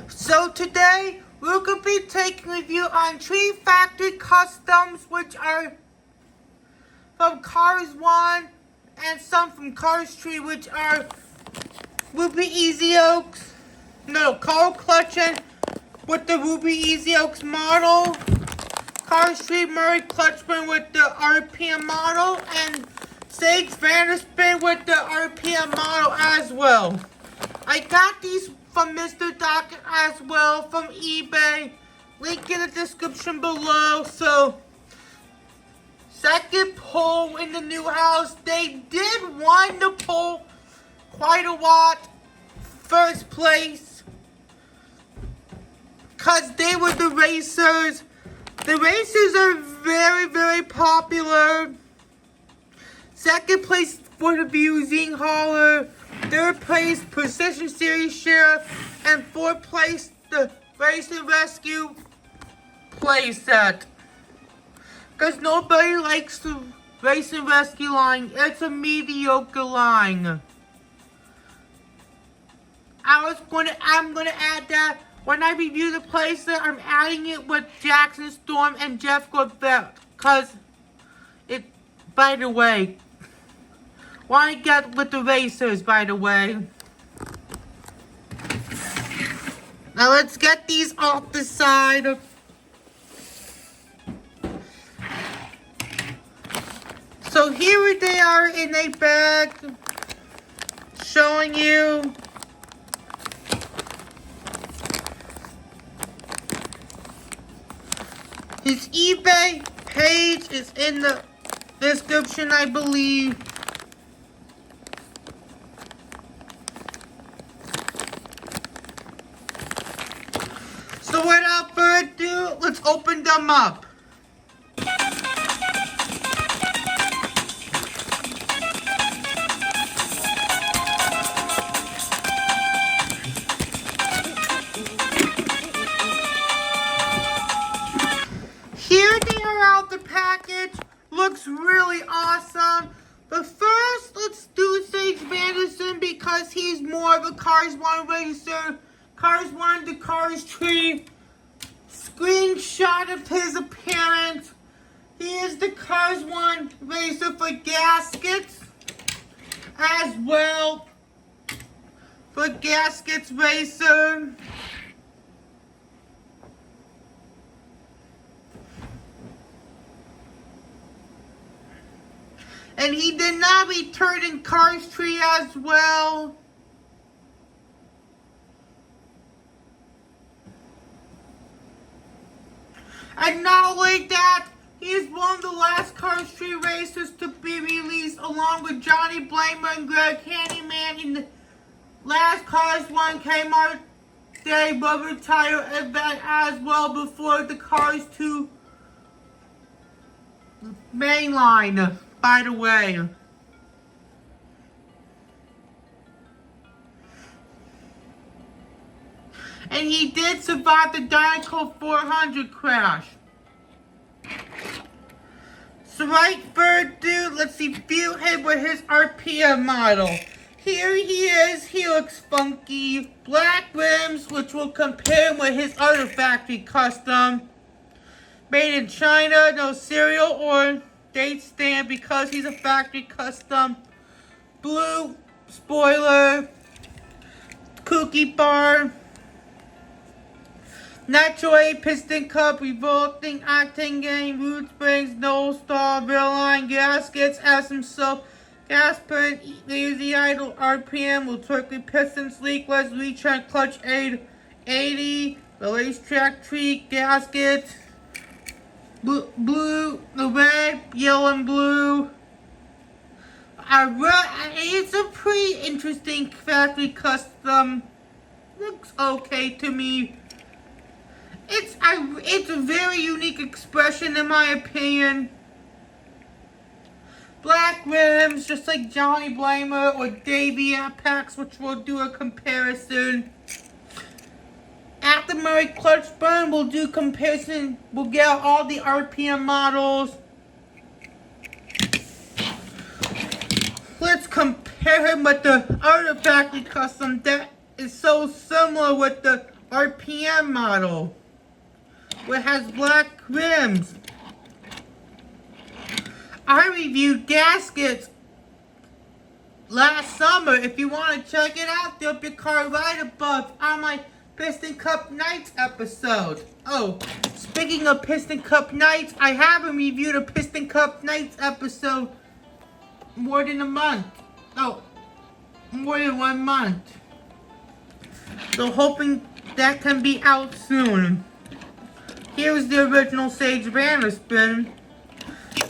So today we're going to be taking a review on 3 factory customs, which are from Cars 1 and some from Cars 3, which are Ruby Easy Oaks, Carl Clutchen with the Ruby Easy Oaks model, Cars 3 Murray Clutchburn with the RPM model, and Sage VanDerSpin with the RPM model as well. I got these from Mr. Docket as well from eBay. Link in the description below. So, second pole in the new house. They did win the pole quite a lot. First place. Because they were the racers. The racers are very, very popular. Second place for the Busing Hauler. Third place, Precision Series Sheriff, and fourth place, the Race and Rescue playset. Because nobody likes the Race and Rescue line. It's a mediocre line. I'm gonna add that when I review the playset. I'm adding it with Jackson Storm and Jeff Corbett. Cause it, by the way. Why get with the racers, by the way. Now let's get these off the side. So here they are in a bag, showing you his eBay page is in the description, I believe. So without further ado, let's open them up. Here they are out the package. Looks really awesome. But first, let's do Sage VanDerSpin because he's more of a Cars 1 racer. Cars 1 to Cars 3. Screenshot of his appearance. He is the Cars 1 racer for gaskets. As well. For gaskets racer. And he did not return in Cars 3 as well. And not only that, he is one of the last Cars 3 racers to be released along with Johnny Blamer and Greg Handyman in the last Cars 1 Kmart Day Rubber Tire event as well before the Cars 2 mainline, by the way. And he did survive the Dynaco 400 crash. So right further ado, let's review him with his RPM model. Here he is. He looks funky. Black rims, which will compare him with his other factory custom. Made in China, no serial or date stamp because he's a factory custom. Blue spoiler. Cookie bar. Nitroade Piston Cup, revolting octane gain, root springs, no star, real line gaskets, as himself, gas pen, lazy idle, RPM, will turkey pistons, leakless, return clutch aid, 80, the racetrack tree, gaskets, blue, the red, yellow, and blue. It's a pretty interesting factory custom. Looks okay to me. It's a very unique expression in my opinion. Black rims, just like Johnny Blamer or Davey Apex, which we'll do a comparison. After Murray Clutchburn, we'll do comparison. We'll get all the RPM models. Let's compare him with the other factory custom that is so similar with the RPM model, which has black rims. I reviewed gaskets last summer. If you want to check it out, they'll be card right above on my Piston Cup Nights episode. Oh, speaking of Piston Cup Nights, I haven't reviewed a Piston Cup Nights episode more than a month. Oh, more than 1 month. So hoping that can be out soon. Here's the original Sage VanDerSpin.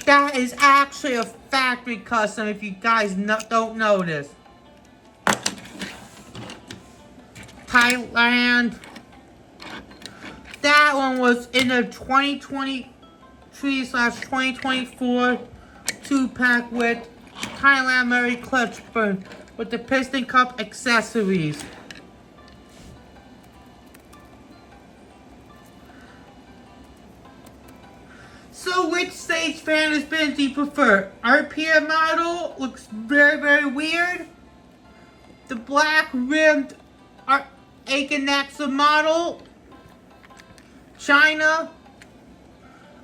That is actually a factory custom if you guys don't know this. Thailand. That one was in a 2023/2024 2-pack with Thailand Mary Clutchburn with the Piston Cup accessories. So which Sage VanDerSpin do you prefer? RPM model looks very, very weird. The black rimmed Akenexa model, China,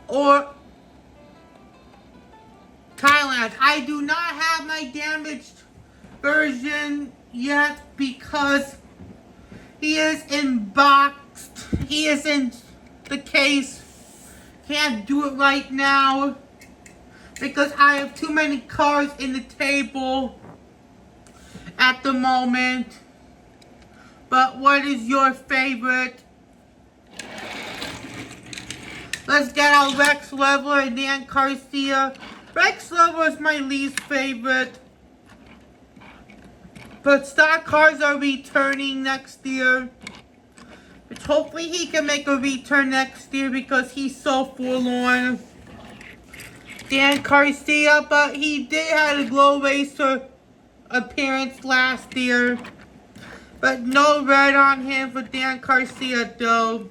or Thailand. I do not have my damaged version yet because he is in boxed. He is in the case. Can't do it right now because I have too many cars in the table at the moment. But what is your favorite? Let's get out Rex Leveler and Dan Garcia. Rex Leveler is my least favorite. But stock cars are returning next year. Which hopefully he can make a return next year because he's so forlorn. Dan Garcia, but he did have a Glow Racer appearance last year. But no red on him for Dan Garcia though.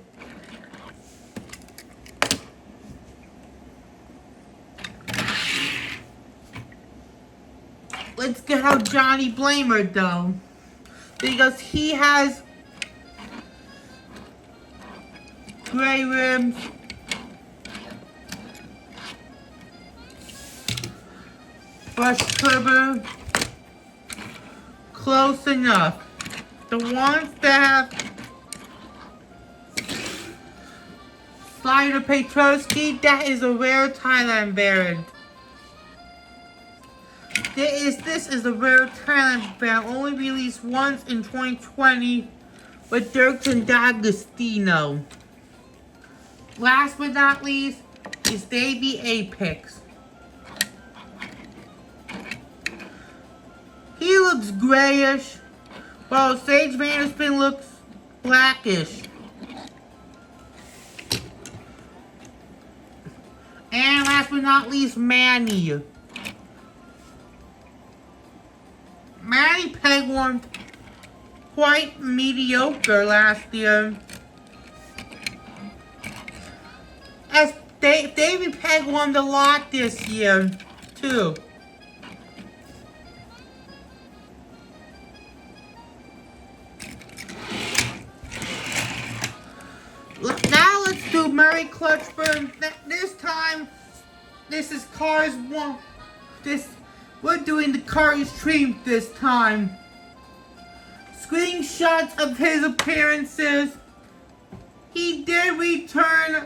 Let's get out Johnny Blamer though. Because he has gray rims, brush turbo, close enough. The ones that have Slider Petrosky, that is a rare Thailand variant. This is a rare Thailand variant, only released once in 2020 with Dirksen D'Agostino. Last but not least is Davey Apex. He looks grayish, while Sage VanDerSpin looks blackish. And last but not least, Manny. Manny peg-warmed quite mediocre last year. As Davey Peg won a lot this year, too. Now let's do Murray Clutchburn. This time, this is Cars 1. We're doing the Cars stream this time. Screenshots of his appearances. He did return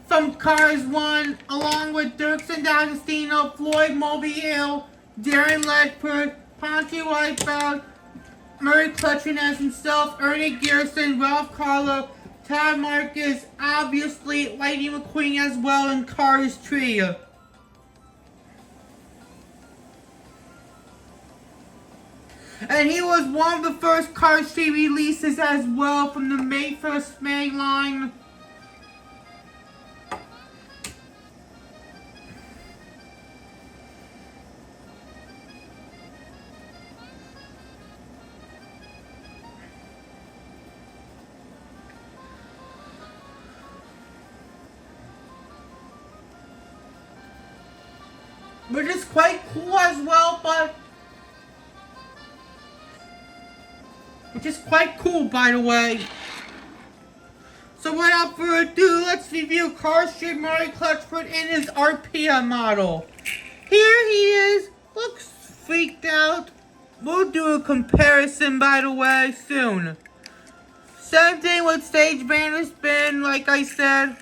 from Cars 1, along with Dirksen D'Agostino, Floyd Mobile, Darren Ledford, Ponty Whitefield, Murray Clutchen as himself, Ernie Gearson, Ralph Carlo, Todd Marcus, obviously Lightning McQueen as well in Cars Trio. And he was one of the first Cars 3 releases as well from the May 1st main line. Which is quite cool as well, but which is quite cool, by the way. So without further ado, let's review Cars Street Murray Clutchburn in his RPM model. Here he is, looks freaked out. We'll do a comparison, by the way, soon. Same thing with stage VanDerSpin, like I said.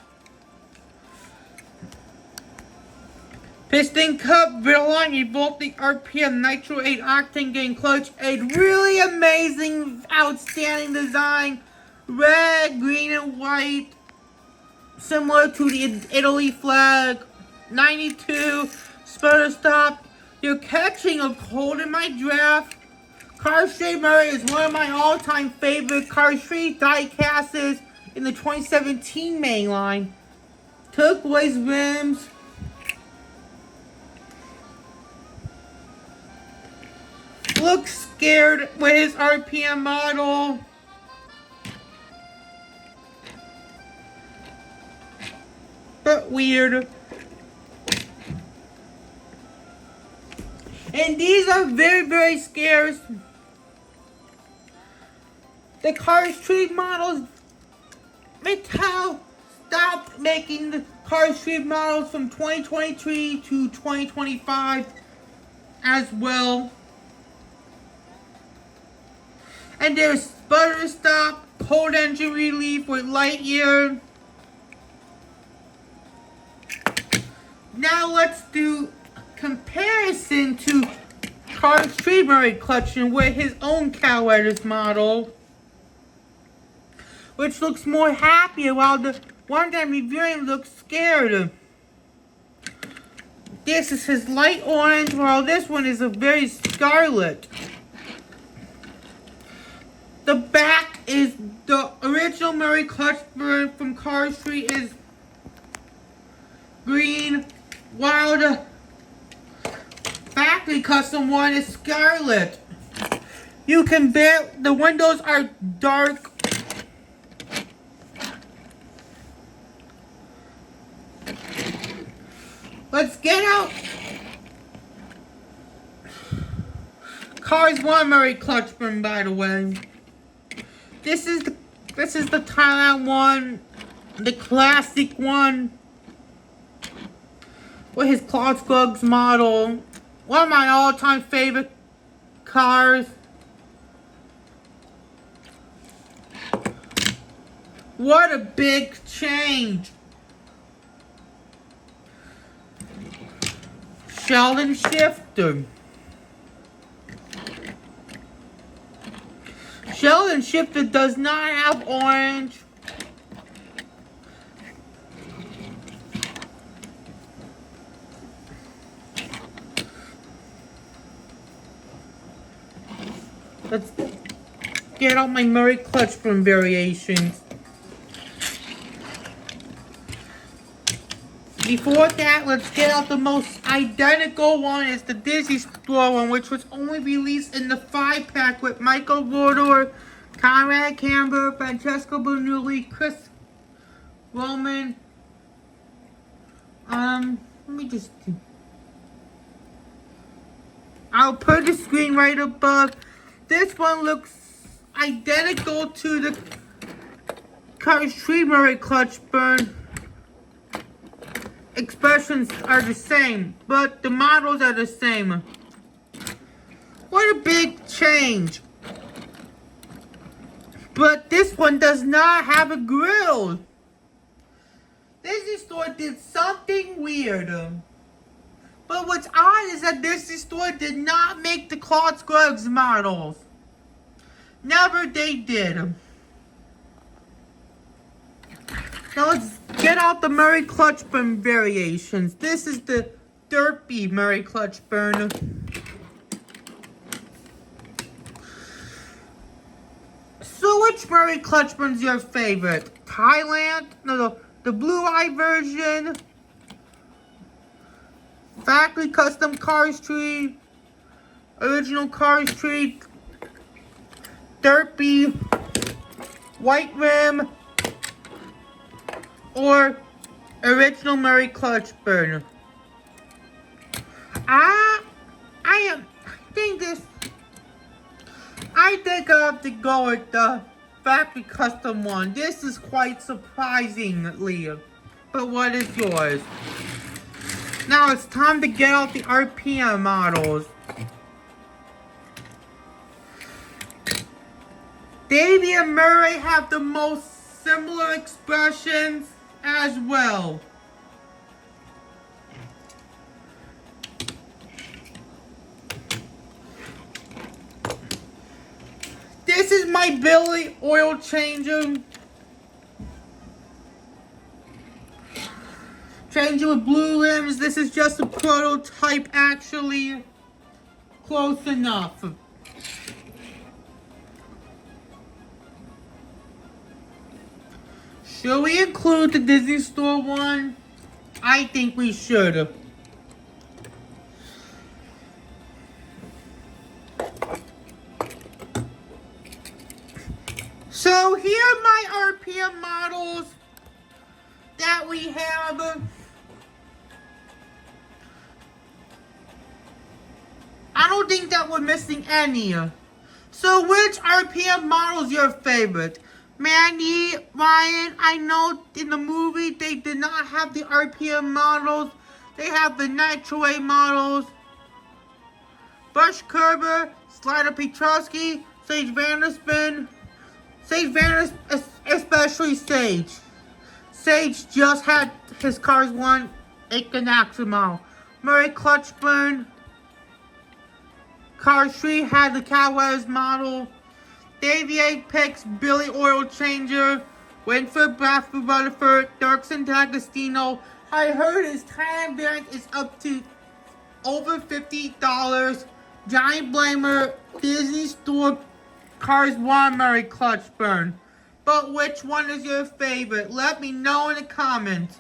Piston Cup, Villain, Revolting RPM, Nitroade Octane Gain Clutch, a really amazing, outstanding design. Red, green, and white. Similar to the Italy flag. 92, Sputter Stop. You're catching a cold in my draft. Cars Street Murray is one of my all-time favorite Cars Street die-casts in the 2017 main line. Turquoise rims. Looks scared with his RPM model. But weird. And these are very, very scarce. The Cars Street models, Mattel stopped making the Cars Street models from 2023 to 2025 as well. And there's Sputter Stop, Cold Engine Relief with Lightyear. Now let's do comparison to Cars Street Murray Clutchen with his own Cowriders model, which looks more happier, while the one that I'm reviewing looks scared. This is his light orange, while this one is a very scarlet. The back is the original Murray Clutchburn from Cars Street is green, while the factory custom one is scarlet. You can bet the windows are dark. Let's get out Cars 1 Murray Clutchburn, by the way. This is the Thailand one, the classic one, with his Clutchburn model. One of my all-time favorite cars. What a big change. Sheldon Shifter. Sheldon Shifter does not have orange. Let's get out my Murray Clutchburn variations. Before that, let's get out the most identical one. It's the Disney Store one, which was only released in the 5-pack with Michael Vordor, Conrad Camber, Francesco Bernoulli, Chris Roman. Let me just... I'll put the screen right above. This one looks identical to the Cars Street Murray Clutchburn. Expressions are the same, but the models are the same. What a big change. But this one does not have a grill. Disney Store did something weird. But what's odd is that Disney Store did not make the Claude Scruggs models. Never they did. Now let's get out the Murray Clutchburn variations. This is the Derpy Murray Clutchburn. So which Murray Clutchburn's your favorite? Thailand? No, the Blue Eye version? Factory Custom Cars Tree? Original Cars Tree? Derpy? White Rim? Or original Murray Clutchburn? I I think I have to go with the factory custom one. This is quite surprisingly. But what is yours? Now it's time to get out the RPM models. Davey and Murray have the most similar expressions as well. This is my Billy oil changer. Changer with blue rims. This is just a prototype, actually. Close enough. Should we include the Disney Store one? I think we should. So here are my RPM models that we have. I don't think that we're missing any. So which RPM model is your favorite? Mandy, Ryan, I know in the movie they did not have the RPM models. They have the Nitroade models. Bush Kerber, Slider Petrovsky, Sage VanDerSpin. Especially Sage. Sage just had his Cars 1 8 model. Murray Clutchburn. Cars 3 had the Cowboys model. Davey picks Billy Oil Changer. Winford, Bradford, Rutherford, Dirksen, D'Agostino. I heard his time variant is up to over $50. Giant Blamer, Disney Store, Cars 1, Murray Clutchburn. But which one is your favorite? Let me know in the comments.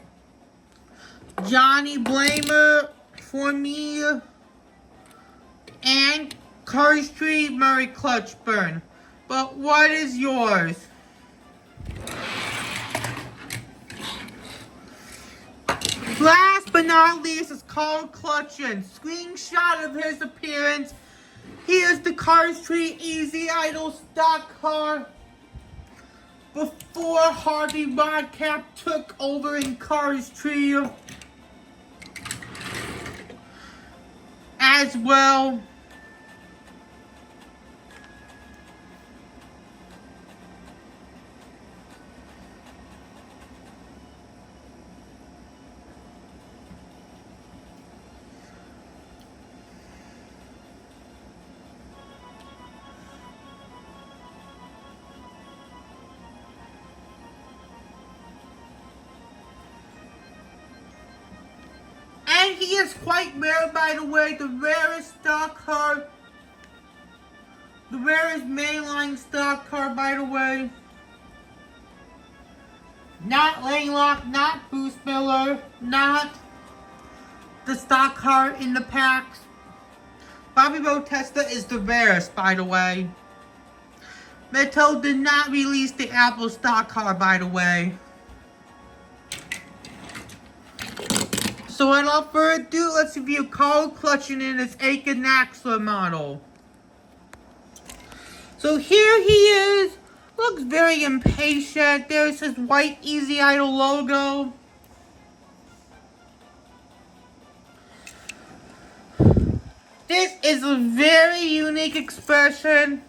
Johnny Blamer for me. And Cars 3, Murray Clutchburn. But what is yours? Last but not least is Carl Clutchen. Screenshot of his appearance. Here's the Cars 3 Easy Idle stock car. Before Harvey Rodcap took over in Cars 3 as well. And he is quite rare, by the way, the rarest stock car. The rarest mainline stock car, by the way. Not Langlock, not Bruce Miller, not the stock car in the packs. Bobby Bautista is the rarest, by the way. Mattel did not release the Apple stock car, by the way. So without further ado, let's review Carl Clutchen in his Aiken Axler model. So here he is. Looks very impatient. There's his white Easy Idle logo. This is a very unique expression.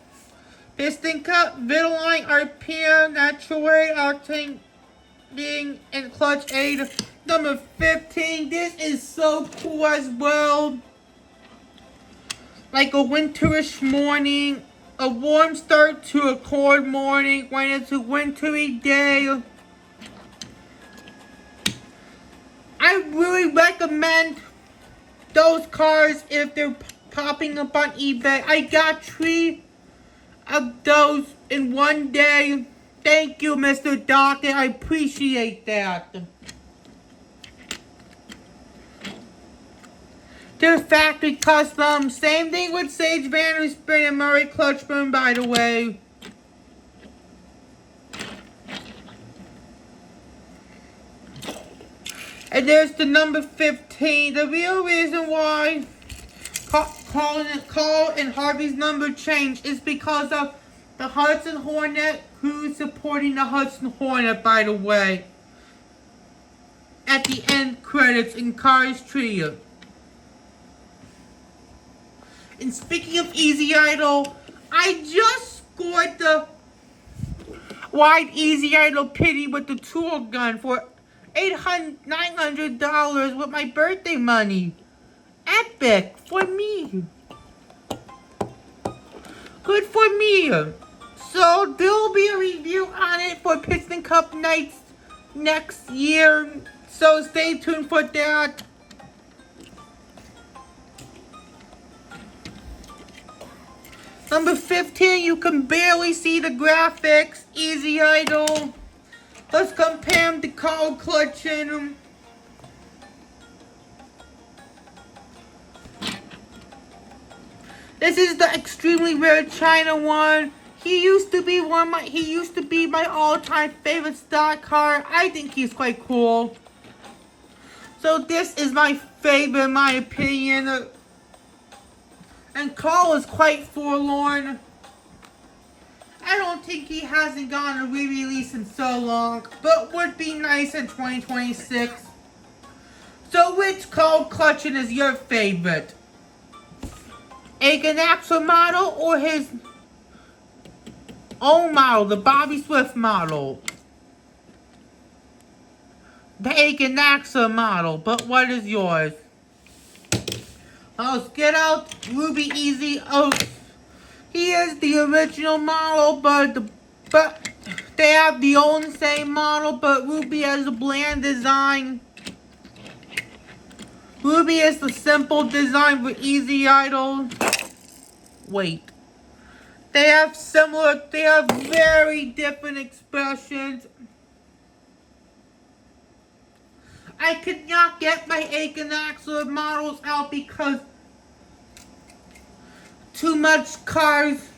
Piston Cup, Vitaline, RPM, Nitroade, Octane being in Clutch 8. Number 15. This is so cool as well. Like a winterish morning. A warm start to a cold morning when it's a wintry day. I really recommend those cars if they're popping up on eBay. I got 3 of those in one day. Thank you, Mr. Docket. I appreciate that. They're factory custom. Same thing with Sage VanDerSpin and Murray Clutchburn, by the way. And there's the number 15. The real reason why Carl and Harvey's number changed is because of the Hudson Hornet, who's supporting the Hudson Hornet, by the way. At the end credits in Cars Trio. And speaking of Easy Idol, I just scored the wide Easy Idol Pity with the tool gun for $900 with my birthday money. Epic for me. Good for me. So there will be a review on it for Piston Cup nights next year. So stay tuned for that. Number 15, you can barely see the graphics. Easy Idol. Let's compare them to Carl Clutchen. This is the extremely rare China one. He used to be my all-time favorite stock car. I think he's quite cool. So this is my favorite in my opinion. And Carl is quite forlorn. I don't think he hasn't gotten a re-release in so long, but would be nice in 2026. So which Carl Clutchen is your favorite? A Ganaxa model or his own model, the Bobby Swift model? The A Ganaxa model, but what is yours? Let's get out Ruby Easy. Oh, he is the original model, but they have the own same model, but Ruby has a bland design. Ruby is the simple design for Easy Idol. Wait. They have very different expressions. I could not get my Aiken Axler models out because too much cars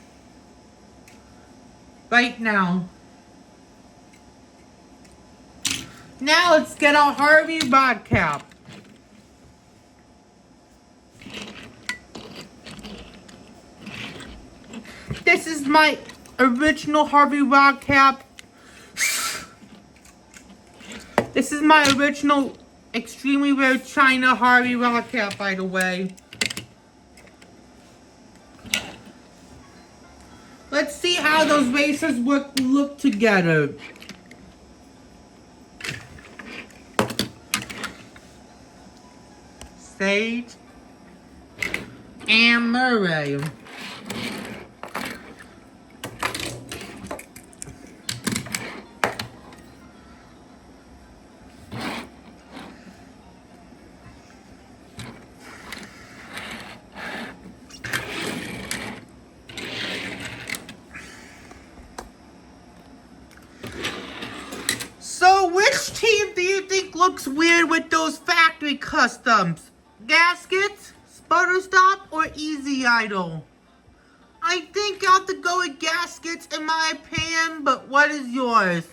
right now. Now let's get out Harvey Rodcap. This is my original Harvey Rodcap. This is my original extremely rare China Harvey Rodcap, by the way. Let's see how those racers look together. Sage and Murray. So which team do you think looks weird with those factory customs? Gaskets, Sputter Stop, or Easy Idol? I think I'll have to go with Gaskets in my opinion, but what is yours?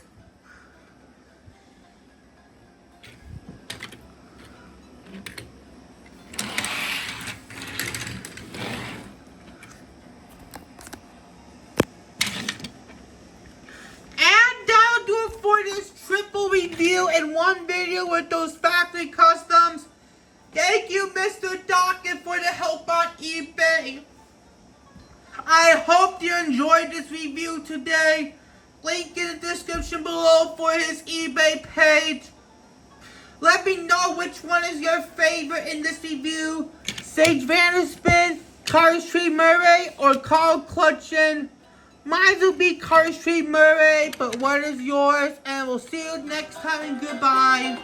For this triple review in one video with those factory customs. Thank you, Mr. Docket, for the help on eBay. I hope you enjoyed this review today. Link in the description below for his eBay page. Let me know which one is your favorite in this review. Sage VanDerSpin, Cars Tree Murray, or Carl Clutchen. Mine will be Cars Tree Murray, but what is yours? And we'll see you next time, and goodbye.